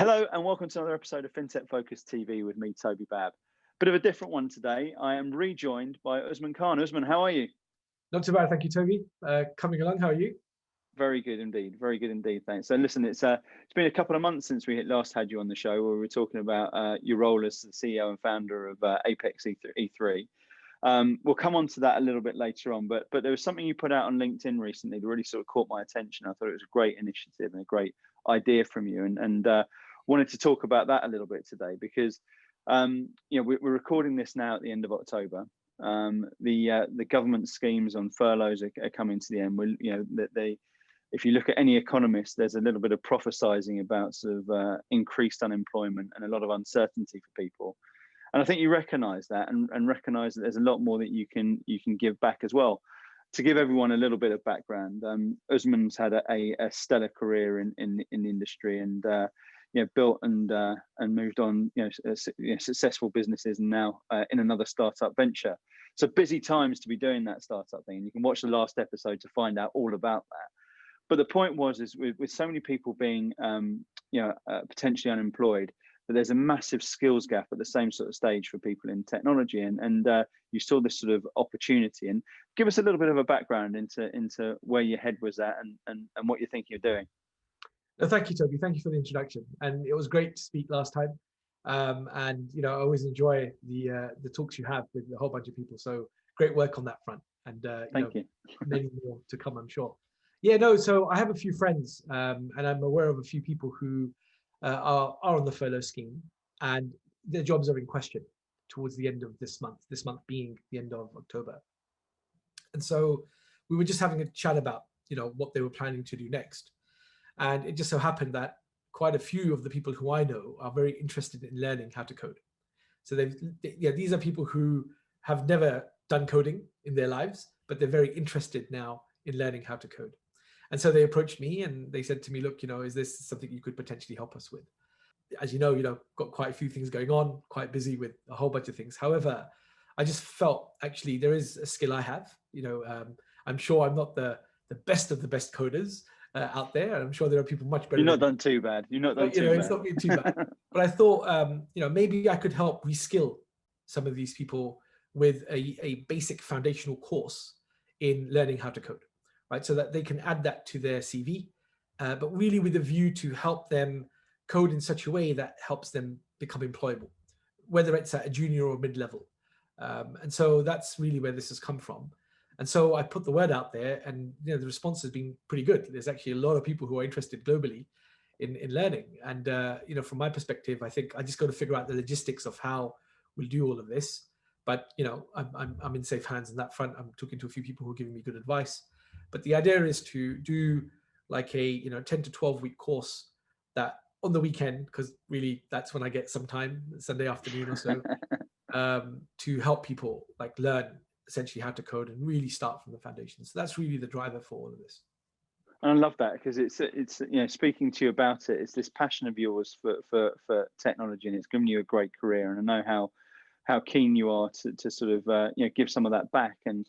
Hello and welcome to another episode of Fintech Focus TV with me, Toby. Bit of a different one today. I am rejoined by Usman Khan. Usman, how are you? Not too bad, thank you, Toby. Coming along, how are you? Very good indeed. Very good indeed. Thanks. So listen, it's been a couple of months since we last had you on the show, where we were talking about your role as the CEO and founder of Apex E3. We'll come on to that a little bit later on, but there was something you put out on LinkedIn recently that really sort of caught my attention. I thought it was a great initiative and a great idea from you, and wanted to talk about that a little bit today because we're recording this now at the end of October. The government schemes on furloughs are coming to the end. If you look at any economist, there's a little bit of prophesizing about sort of increased unemployment and a lot of uncertainty for people. And I think you recognise that and recognise that there's a lot more that you can give back as well. To give everyone a little bit of background, Usman's had a stellar career in the industry and built and moved on successful businesses, and now in another startup venture. So busy times to be doing that startup thing. And you can watch the last episode to find out all about that. But the point is with so many people being potentially unemployed, that there's a massive skills gap at the same sort of stage for people in technology, and you saw this sort of opportunity. And give us a little bit of a background into where your head was at and what you think you're doing. No, thank you, Toby. Thank you for the introduction. And it was great to speak last time. And I always enjoy the talks you have with a whole bunch of people. So great work on that front. And thank you. Many more to come, I'm sure. Yeah, no. So I have a few friends, and I'm aware of a few people who are on the furlough scheme, and their jobs are in question towards the end of this month. This month being the end of October. And so we were just having a chat about what they were planning to do next. And it just so happened that quite a few of the people who I know are very interested in learning how to code. So these are people who have never done coding in their lives, but they're very interested now in learning how to code. And so they approached me and they said to me, look, is this something you could potentially help us with? As you know, got quite a few things going on, quite busy with a whole bunch of things. However, I just felt actually there is a skill I have. I'm sure I'm not the best of the best coders out there. And I'm sure there are people much better. You're not done too bad. You're not done too bad. It's not been too bad. But I thought, maybe I could help reskill some of these people with a basic foundational course in learning how to code, right? So that they can add that to their CV, but really with a view to help them code in such a way that helps them become employable, whether it's at a junior or mid-level. And so that's really where this has come from. And so I put the word out there, and the response has been pretty good. There's actually a lot of people who are interested globally in learning. And from my perspective, I think I just got to figure out the logistics of how we'll do all of this. But I'm in safe hands on that front. I'm talking to a few people who are giving me good advice. But the idea is to do like a 10 to 12 week course that on the weekend, because really that's when I get some time, Sunday afternoon or so, to help people like learn essentially how to code and really start from the foundation. So that's really the driver for all of this. And I love that because it's speaking to you about it, it's this passion of yours for technology, and it's given you a great career. And I know how keen you are to sort of give some of that back, and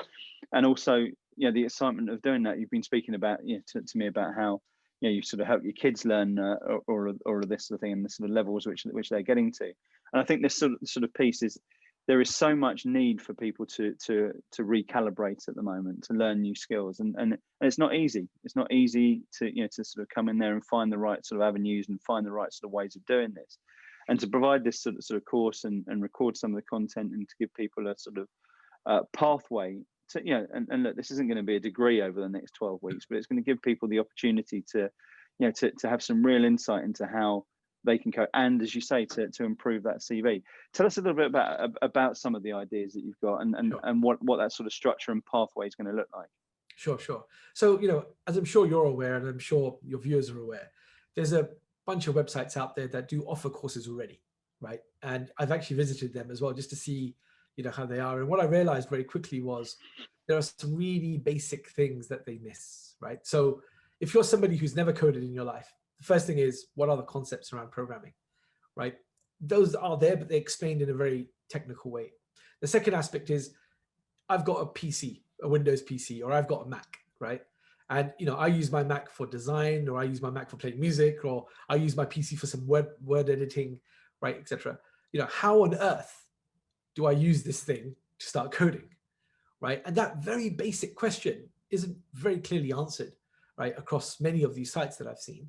also the excitement of doing that. You've been speaking about to me about how you sort of help your kids learn all of this sort of thing, and the sort of levels which they're getting to. And I think this sort of piece is, there is so much need for people to recalibrate at the moment, to learn new skills, and it's not easy. It's not easy to sort of come in there and find the right sort of avenues and find the right sort of ways of doing this, and to provide this sort of course and record some of the content and to give people a sort of pathway to and look, this isn't going to be a degree over the next 12 weeks, but it's going to give people the opportunity to have some real insight into how they can code, and as you say, to improve that CV. Tell us a little bit about some of the ideas that you've got, and Sure. and what that sort of structure and pathway is going to look like. Sure. So as I'm sure you're aware, and I'm sure your viewers are aware, there's a bunch of websites out there that do offer courses already, right? And I've actually visited them as well just to see how they are. And what I realized very quickly was there are some really basic things that they miss, right? So if you're somebody who's never coded in your life, the first thing is, what are the concepts around programming, right? Those are there, but they're explained in a very technical way. The second aspect is, I've got a PC, a Windows PC, or I've got a Mac, right? And I use my Mac for design, or I use my Mac for playing music, or I use my PC for some word editing, right, etc. How on earth do I use this thing to start coding, right? And that very basic question isn't very clearly answered, right, across many of these sites that I've seen.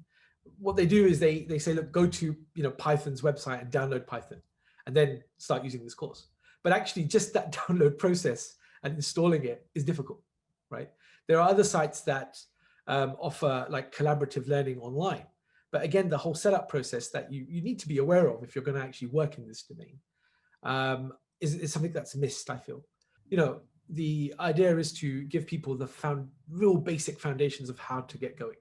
What they do is they say, look, go to Python's website and download Python, and then start using this course. But actually, just that download process and installing it is difficult, right? There are other sites that offer like collaborative learning online. But again, the whole setup process that you need to be aware of if you're going to actually work in this domain is something that's missed, I feel. The idea is to give people the real basic foundations of how to get going,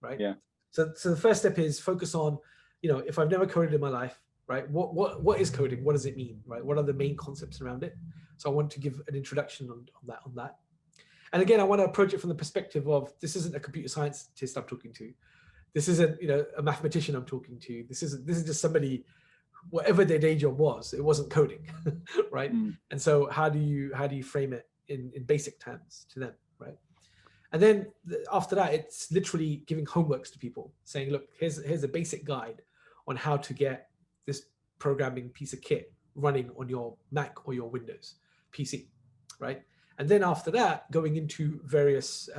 right? Yeah. So the first step is focus on, if I've never coded in my life, right? What is coding? What does it mean, right? What are the main concepts around it? So I want to give an introduction on that. And again, I want to approach it from the perspective of, this isn't a computer scientist I'm talking to. This isn't, a mathematician I'm talking to. This is just somebody, whatever their day job was, it wasn't coding, right? And so how do you frame it in basic terms to them, right? And then after that, it's literally giving homeworks to people, saying, look, here's a basic guide on how to get this programming piece of kit running on your Mac or your Windows PC, right? And then after that, going into various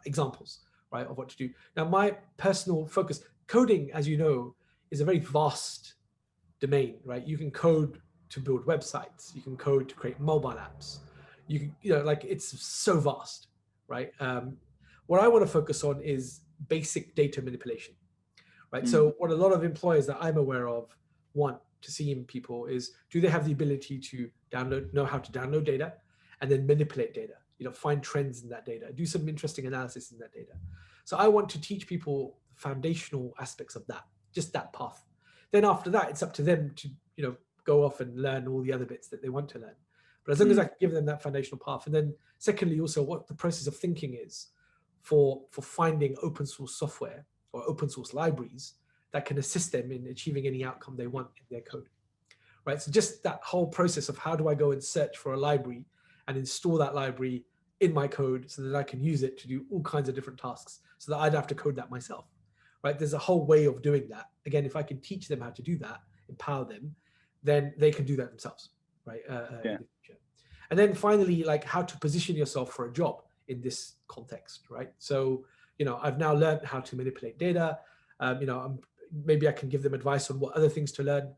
examples, right, of what to do. Now, my personal focus, coding, as you know, is a very vast domain, right? You can code to build websites. You can code to create mobile apps. You can, like, it's so vast, right? What I want to focus on is basic data manipulation, right? So what a lot of employers that I'm aware of want to see in people is, do they have the ability to know how to download data and then manipulate data, find trends in that data, do some interesting analysis in that data. So I want to teach people foundational aspects of that, just that path. Then after that, it's up to them to, go off and learn all the other bits that they want to learn. But as long as I can give them that foundational path, and then secondly, also what the process of thinking is for finding open source software or open source libraries that can assist them in achieving any outcome they want in their code, right? So just that whole process of, how do I go and search for a library and install that library in my code so that I can use it to do all kinds of different tasks, so that I don't have to code that myself, right? There's a whole way of doing that. Again, if I can teach them how to do that, empower them, then they can do that themselves, right? In the future. And then finally, like, how to position yourself for a job in this context, right? So, I've now learned how to manipulate data. Maybe I can give them advice on what other things to learn,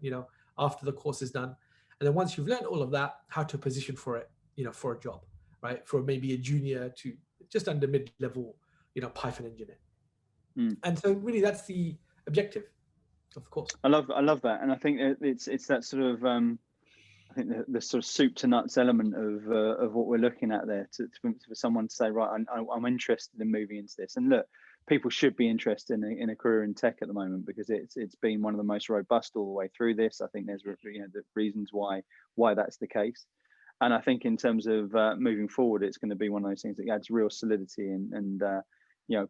after the course is done. And then once you've learned all of that, how to position for it, for a job, right? For maybe a junior to just under mid-level, Python engineer. And so really that's the objective of the course. I love that. And I think it's that sort of, I think the sort of soup to nuts element of what we're looking at there, for someone to say, right, I'm interested in moving into this. And look, people should be interested in a career in tech at the moment, because it's been one of the most robust all the way through this. I think there's the reasons why that's the case. And I think in terms of moving forward, it's going to be one of those things that adds real solidity and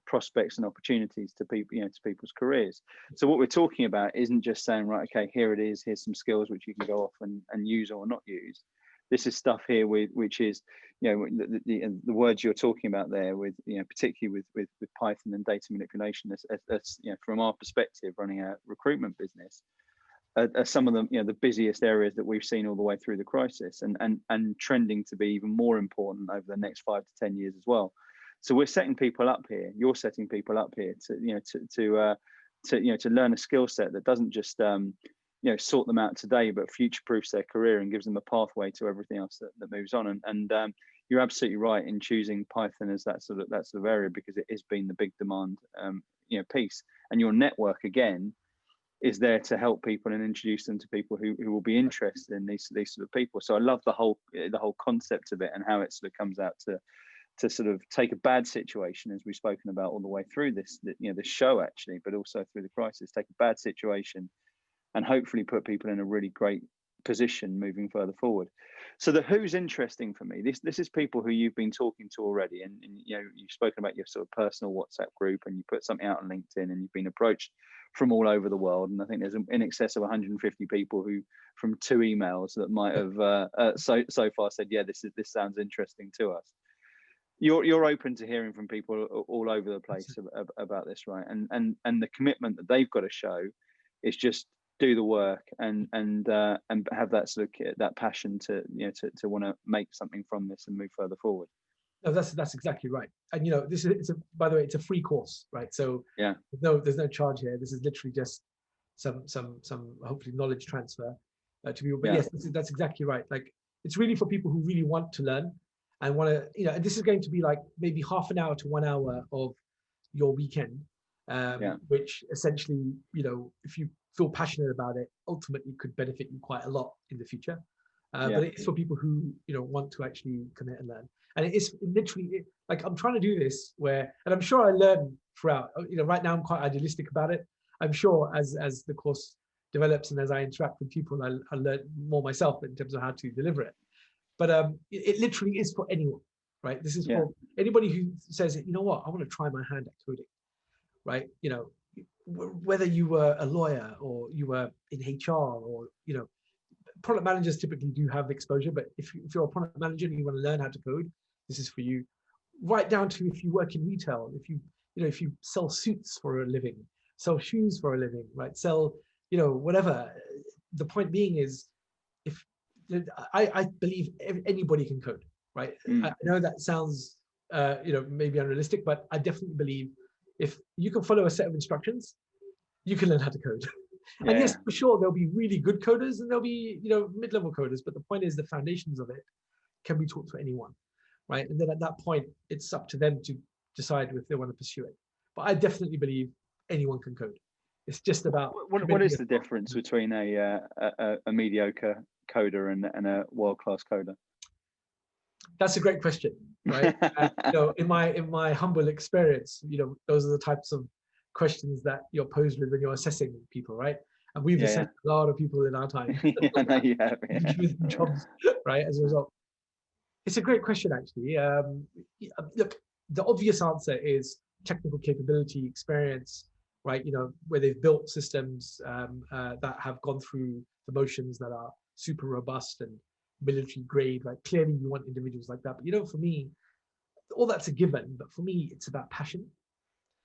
prospects and opportunities to people, to people's careers. So what we're talking about isn't just saying, right, okay, here it is, here's some skills which you can go off and use or not use. This is stuff here which is, the words you're talking about there, with, particularly with Python and data manipulation, as from our perspective, running a recruitment business, are some of the the busiest areas that we've seen all the way through the crisis, and trending to be even more important over the next 5 to 10 years as well. So we're setting people up here. You're setting people up here to learn a skill set that doesn't just sort them out today, but future-proofs their career and gives them a pathway to everything else that moves on. And you're absolutely right in choosing Python as that sort of area, because it has been the big demand piece. And your network again is there to help people and introduce them to people who will be interested in these sort of people. So I love the whole concept of it, and how it sort of comes out to sort of take a bad situation, as we've spoken about all the way through this show actually, but also through the crisis, take a bad situation and hopefully put people in a really great position moving further forward. So the who's interesting for me, this is people who you've been talking to already, and you've spoken about your sort of personal WhatsApp group, and you put something out on LinkedIn, and you've been approached from all over the world. And I think there's in excess of 150 people who, from 2 emails, that might have so far said, yeah, this sounds interesting to us. you're open to hearing from people all over the place about this, right? And the commitment that they've got to show is just do the work and have that sort of that passion to to want to make something from this and move further forward. No, that's exactly right. And this is by the way, it's a free course, right? So yeah, there's no charge here. This is literally just some hopefully knowledge transfer to people. But yes, that's exactly right. Like, it's really for people who really want to learn and want to, and this is going to be like maybe half an hour to 1 hour of your weekend, which essentially, if you feel passionate about it, ultimately could benefit you quite a lot in the future. But it's for people who want to actually commit and learn. And it is literally like, I'm trying to do this and I'm sure I learn throughout. Right now I'm quite idealistic about it. I'm sure as the course develops and as I interact with people, I learn more myself in terms of how to deliver it. But it literally is for anyone, right? This is for anybody who says, you know what, I want to try my hand at coding, right? Whether you were a lawyer or you were in HR or, product managers typically do have exposure, but if you're a product manager and you want to learn how to code, this is for you. Right down to if you work in retail, if you sell suits for a living, sell shoes for a living, right? Sell, whatever. The point being is, I believe anybody can code, right? I know that sounds, maybe unrealistic, but I definitely believe if you can follow a set of instructions, you can learn how to code. And yes, for sure, there'll be really good coders and there'll be, mid-level coders. But the point is, the foundations of it can be taught to anyone, right? And then at that point, it's up to them to decide if they want to pursue it. But I definitely believe anyone can code. It's just about what is the difference between a mediocre coder and a world-class coder? That's a great question, right? In my humble experience, those are the types of questions that you're posed with when you're assessing people, right? And we've assessed a lot of people in our time. I know you have. Jobs, right? As a result, it's a great question, actually. Look, the obvious answer is technical capability, experience, right? Where they've built systems that have gone through the motions that are super robust and military grade, right? Clearly, you want individuals like that. But for me, all that's a given. But for me, it's about passion.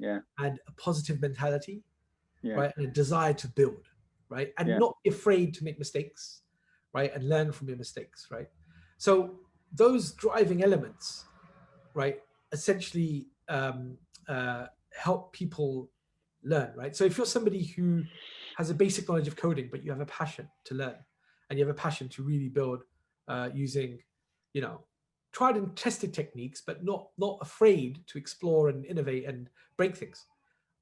And a positive mentality, right? And a desire to build, right? And not be afraid to make mistakes, right? And learn from your mistakes, right? So those driving elements, right, essentially help people learn, right? So if you're somebody who has a basic knowledge of coding, but you have a passion to learn, and you have a passion to really build using, tried and tested techniques, but not afraid to explore and innovate and break things,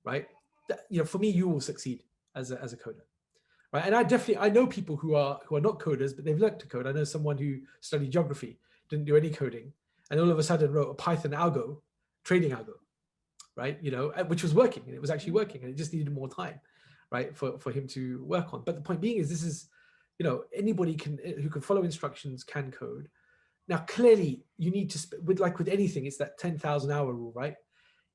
right? For me, you will succeed as a coder, right? And I know people who are not coders, but they've learned to code. I know someone who studied geography, didn't do any coding, and all of a sudden wrote a Python algo, trading algo, right? Which was working, and it was actually working, and it just needed more time, right, for him to work on. But the point being is, this is, anybody who can follow instructions can code. Now, clearly, you need to, with anything, it's that 10,000 hour rule, right?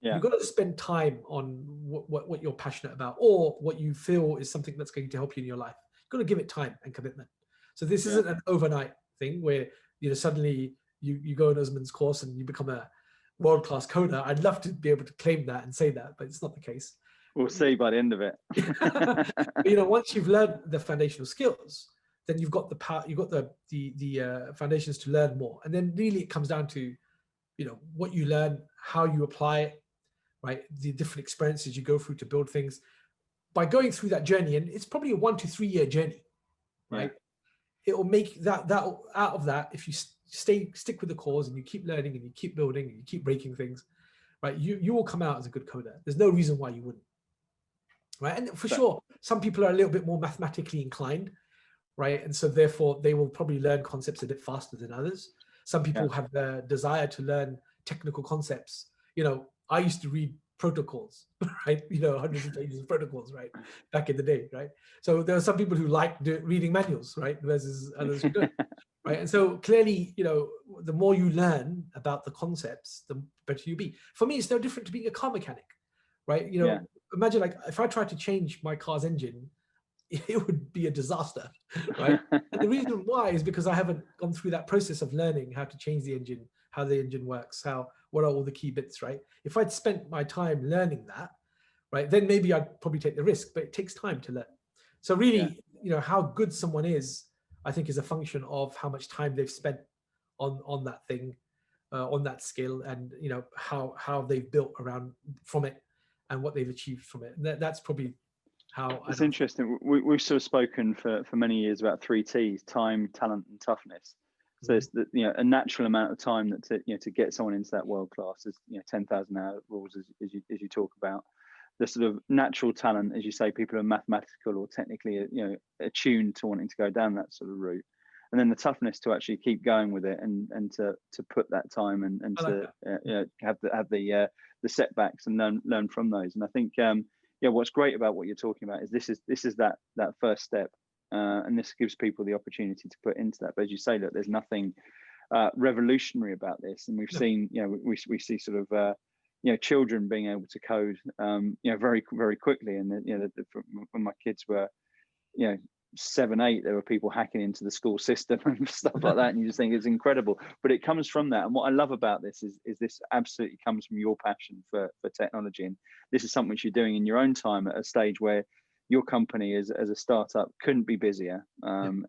You've got to spend time on what you're passionate about, or what you feel is something that's going to help you in your life. You've got to give it time and commitment. So this isn't an overnight thing where, suddenly you go on Usman's course and you become a world-class coder. I'd love to be able to claim that and say that, but it's not the case. We'll see by the end of it. But, once you've learned the foundational skills, then you've got the power, you've got the foundations to learn more. And then really it comes down to, what you learn, how you apply it, right? The different experiences you go through to build things. By going through that journey, and it's probably a 1 to 3 year journey, right? It will make that out of that, if you stick with the cause and you keep learning and you keep building and you keep breaking things, right? You will come out as a good coder. There's no reason why you wouldn't, right? And for sure, some people are a little bit more mathematically inclined, right? And so therefore they will probably learn concepts a bit faster than others. Some people have the desire to learn technical concepts. I used to read protocols, right? Hundreds of pages of protocols, right? Back in the day, right? So there are some people who like reading manuals, right? Versus others who don't, right? And so clearly, the more you learn about the concepts, the better you be. For me, it's no different to being a car mechanic, right? Imagine if I tried to change my car's engine, it would be a disaster, right? And the reason why is because I haven't gone through that process of learning how to change the engine how the engine works, what are all the key bits, right? If I'd spent my time learning that, right, then maybe I'd probably take the risk, but it takes time to learn. So really, how good someone is, I think, is a function of how much time they've spent on that thing, on that skill, and how they've built around from it and what they've achieved from it. And that's probably how. It's interesting. We've sort of spoken for many years about 3 T's: time, talent, and toughness. So it's a natural amount of time that to get someone into that world class is 10,000 hour rules as you talk about. The sort of natural talent, as you say, people are mathematical or technically attuned to wanting to go down that sort of route, and then the toughness to actually keep going with it and to put that time and to have the setbacks and learn from those. And I think what's great about what you're talking about is this is that first step, and this gives people the opportunity to put into that. But as you say, look, there's nothing revolutionary about this, and we've seen we see sort of children being able to code very, very quickly. And when my kids were 7, 8, there were people hacking into the school system and stuff like that, and you just think it's incredible. But it comes from that. And what I love about this is this absolutely comes from your passion for technology, and this is something which you're doing in your own time at a stage where your company as a startup couldn't be busier, and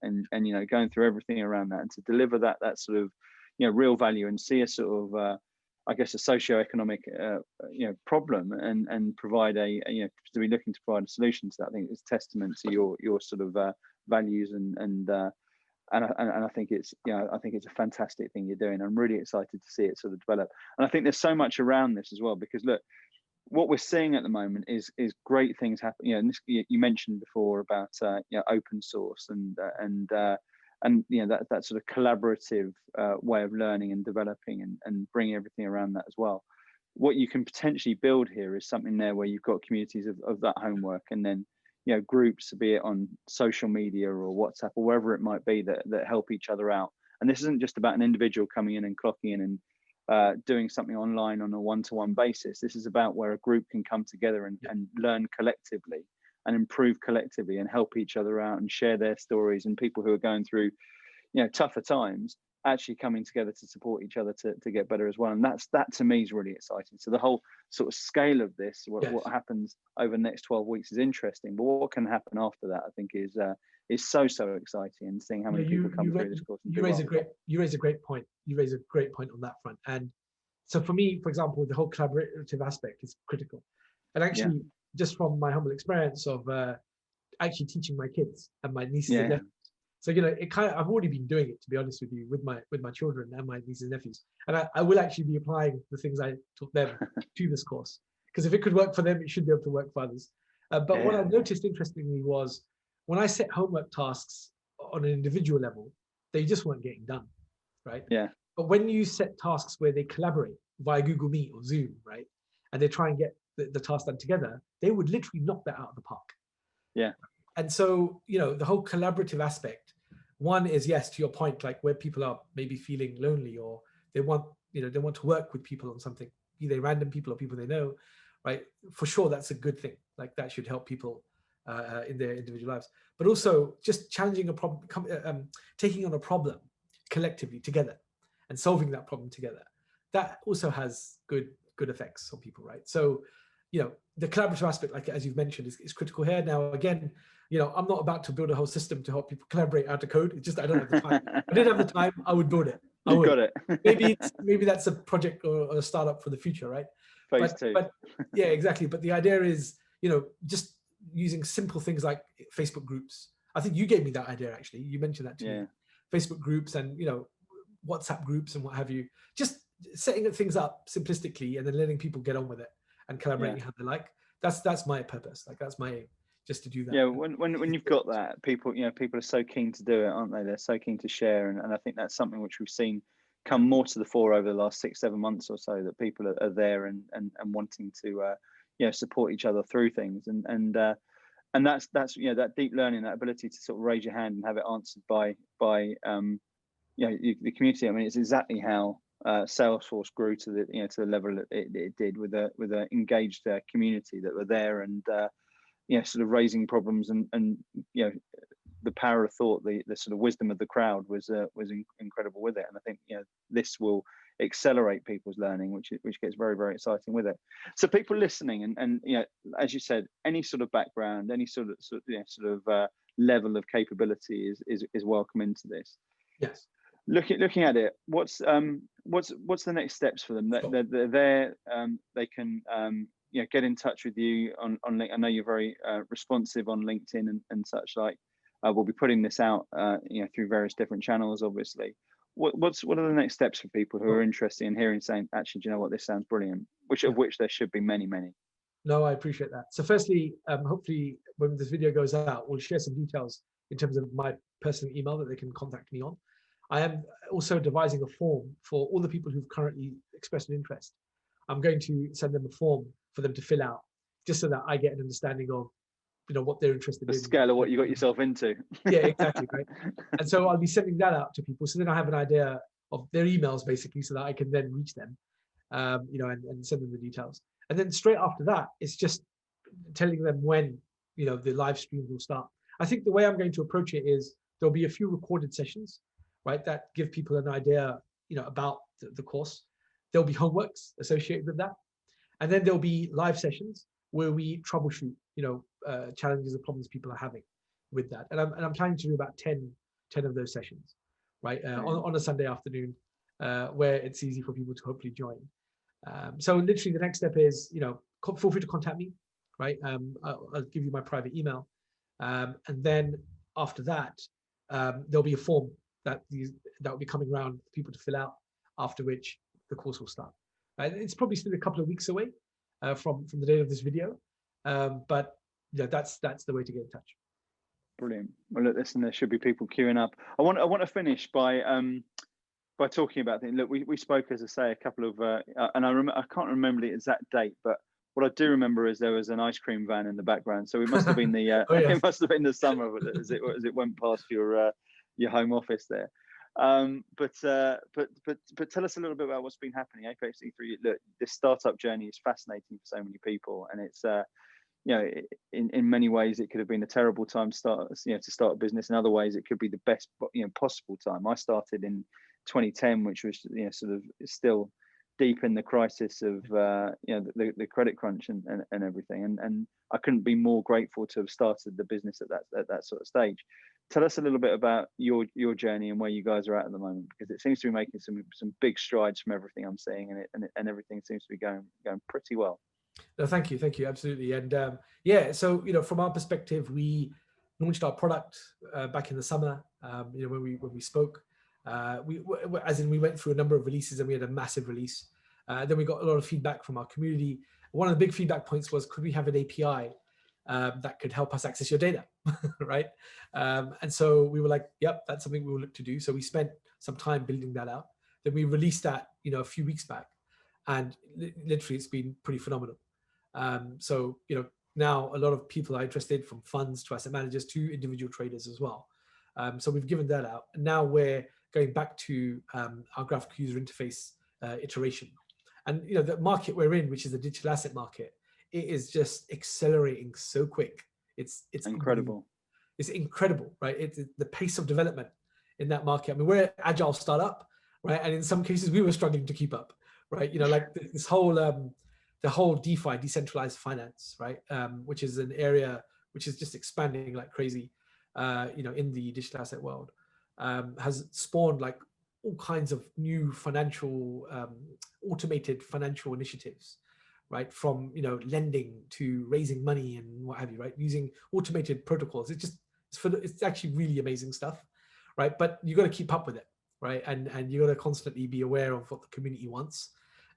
going through everything around that, and to deliver that sort of real value and see a sort of I guess a socio-economic problem and provide to be looking to provide a solution to that. I think it's testament to your sort of values and I think it's a fantastic thing you're doing. I'm really excited to see it sort of develop. And I think there's so much around this as well, because look, what we're seeing at the moment is great things happen. You mentioned before about open source and that sort of collaborative way of learning and developing and bringing everything around that as well. What you can potentially build here is something there where you've got communities of that homework, and then groups, be it on social media or WhatsApp or wherever it might be, that help each other out. And this isn't just about an individual coming in and clocking in and doing something online on a one-to-one basis. This is about where a group can come together and learn collectively and improve collectively and help each other out and share their stories, and people who are going through tougher times actually coming together to support each other to get better as well. And that to me is really exciting. So the whole sort of scale of this, what happens over the next 12 weeks is interesting, but what can happen after that, I think is so exciting, and seeing how many people come through this course. You raise a great point. You raise a great point on that front. And so for me, for example, the whole collaborative aspect is critical. And actually, just from my humble experience of actually teaching my kids and my nieces and nephews. So I've already been doing it, to be honest with you, with my children and my nieces and nephews. And I will actually be applying the things I taught them to this course, because if it could work for them, it should be able to work for others. But what I noticed interestingly was when I set homework tasks on an individual level, they just weren't getting done, right? Yeah. But when you set tasks where they collaborate via Google Meet or Zoom, right, and they try and get the task done together, they would literally knock that out of the park. Yeah. And so, the whole collaborative aspect, one is, yes, to your point, like where people are maybe feeling lonely, or they want to work with people on something, either random people or people they know, right? For sure, that's a good thing. Like that should help people in their individual lives, but also just challenging a problem, taking on a problem collectively together and solving that problem together. That also has good effects on people, right? So, the collaborative aspect, like as you've mentioned, is critical here. Now, again, I'm not about to build a whole system to help people collaborate how to code. It's just I don't have the time. If I didn't have the time, I would build it. You got it. maybe that's a project or a startup for the future, right? Phase 2. But yeah, exactly. But the idea is, just using simple things like Facebook groups. I think you gave me that idea, actually. You mentioned that to me. Facebook groups and, WhatsApp groups and what have you. Just setting things up simplistically and then letting people get on with it and collaborating how they like. That's my purpose. Like that's my aim, just to do that. Yeah, when you've got that, people are so keen to do it, aren't they? They're so keen to share, and I think that's something which we've seen come more to the fore over the last 6-7 months or so, that people are there and wanting to support each other through things, and that's that deep learning, that ability to sort of raise your hand and have it answered by the community. I mean, it's exactly how Salesforce grew to the level it did, with a engaged community that were there and sort of raising problems, and the power of thought, the sort of wisdom of the crowd was incredible with it. And I think this will accelerate people's learning, which gets very, very exciting with it. So people listening, and you know, as you said, any sort of background, any sort of level of capability is welcome into this. Yes. Looking at it, what's the next steps for them? They're there. They can you know, get in touch with you on I know you're very responsive on LinkedIn and such like. We'll be putting this out you know, through various different channels, obviously. What are the next steps for people who are interested in hearing, saying, actually, do you know what, this sounds brilliant? Of which there should be many. No, I appreciate that. So firstly, hopefully when this video goes out, we'll share some details in terms of my personal email that they can contact me on. I am also devising a form for all the people who've currently expressed an interest. I'm going to send them a form for them to fill out, just so that I get an understanding of, you know, what they're interested in. The scale of what you got yourself into. Yeah, exactly, right. And so I'll be sending that out to people, so then I have an idea of their emails, basically, so that I can then reach them, you know, and send them the details. And then straight after that, it's just telling them when, you know, the live streams will start. I think the way I'm going to approach it is there'll be a few recorded sessions, right, that give people an idea, you know, about the course. There'll be homeworks associated with that. And then there'll be live sessions where we troubleshoot, you know, challenges or problems people are having with that. And I'm planning to do about 10 of those sessions, right, on a Sunday afternoon, where it's easy for people to hopefully join. So literally the next step is, you know, feel free to contact me, right? I'll give you my private email. And then after that, there'll be a form that will be coming around for people to fill out, after which the course will start. It's probably still a couple of weeks away from the date of this video, but yeah, that's the way to get in touch. Brilliant. Well, look, listen, there should be people queuing up. I want to finish by talking about things. Look, we spoke, as I say, a couple of and I can't remember the exact date, but what I do remember is there was an ice cream van in the background. So it must have been the Oh, yeah. it must have been the summer as it went past your home office there. But tell us a little bit about what's been happening. Apex E3. Look, this startup journey is fascinating for so many people, and it's you know, in many ways it could have been a terrible time to start a business. In other ways, it could be the best, you know, possible time. I started in 2010, which was, you know, sort of still deep in the crisis of you know, the credit crunch and everything, and I couldn't be more grateful to have started the business at that sort of stage. Tell us a little bit about your journey and where you guys are at the moment, because it seems to be making some big strides from everything I'm seeing, and everything seems to be going pretty well. No, thank you, absolutely. And yeah, so, you know, from our perspective, we launched our product back in the summer. You know, when we spoke, we went through a number of releases, and we had a massive release. Then we got a lot of feedback from our community. One of the big feedback points was, could we have an API that could help us access your data, right? And so we were like, yep, that's something we will look to do. So we spent some time building that out. Then we released that, you know, a few weeks back, and literally it's been pretty phenomenal. So, you know, now a lot of people are interested, from funds to asset managers to individual traders as well. So we've given that out, and now we're going back to our graphical user interface iteration. And, you know, the market we're in, which is the digital asset market, it is just accelerating so quick. It's incredible. It's incredible, right? It's the pace of development in that market. I mean, we're an agile startup, right? And in some cases we were struggling to keep up, right? You know, like this whole the whole DeFi, decentralized finance, right? Which is an area which is just expanding like crazy, you know, in the digital asset world, has spawned like all kinds of new financial, automated financial initiatives, right? From, you know, lending to raising money and what have you, right? Using automated protocols. It's actually really amazing stuff, right? But you got to keep up with it, right? And you got to constantly be aware of what the community wants.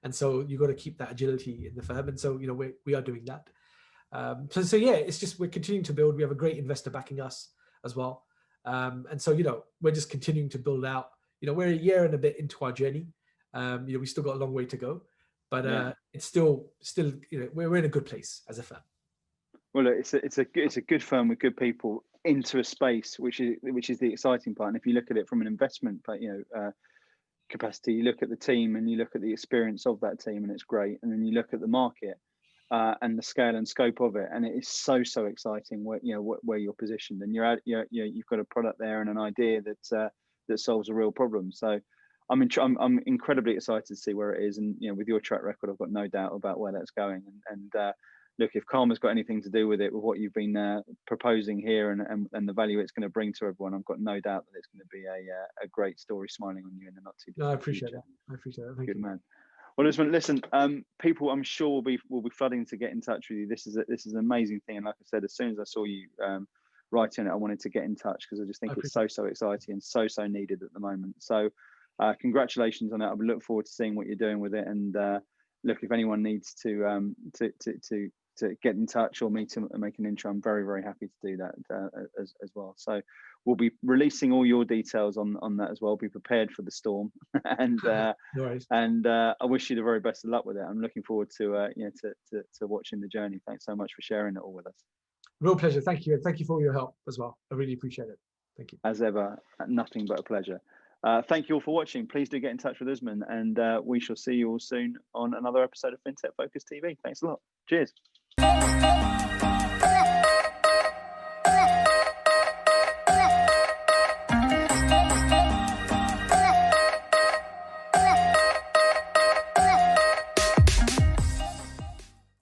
And so you got to keep that agility in the firm. And so, you know, we are doing that. So yeah, it's just, we're continuing to build. We have a great investor backing us as well. And so, you know, we're just continuing to build out. You know, we're a year and a bit into our journey. You know, we still got a long way to go, but it's still, you know, we're in a good place as a firm. Well, it's a good firm with good people into a space which is the exciting part. And if you look at it from an investment, capacity, you look at the team and you look at the experience of that team, and it's great. And then you look at the market and the scale and scope of it, and it is so exciting where you're positioned, and you've got a product there and an idea that solves a real problem. So I'm incredibly excited to see where it is, and with your track record, I've got no doubt about where that's going. And look, if Karma's got anything to do with it, with what you've been proposing here, and the value it's going to bring to everyone, I've got no doubt that it's going to be a great story smiling on you in the not too distant No, I appreciate future. that. I appreciate that. Thank Good you. man. Well, listen, people I'm sure will be flooding to get in touch with you. This is an amazing thing, and like I said, as soon as I saw you writing it, I wanted to get in touch because I just think it's so exciting and so needed at the moment. So congratulations on that. I look forward to seeing what you're doing with it. And look, if anyone needs to get in touch or me to make an intro, I'm very happy to do that as well. So we'll be releasing all your details on that as well. Be prepared for the storm, and No worries. and I wish you the very best of luck with it. I'm looking forward to to watching the journey. Thanks so much for sharing it all with us. Real pleasure. Thank you. And thank you for all your help as well. I really appreciate it. Thank you. As ever, nothing but a pleasure. Thank you all for watching. Please do get in touch with Usman, and we shall see you all soon on another episode of Fintech Focus TV. Thanks a lot. Cheers.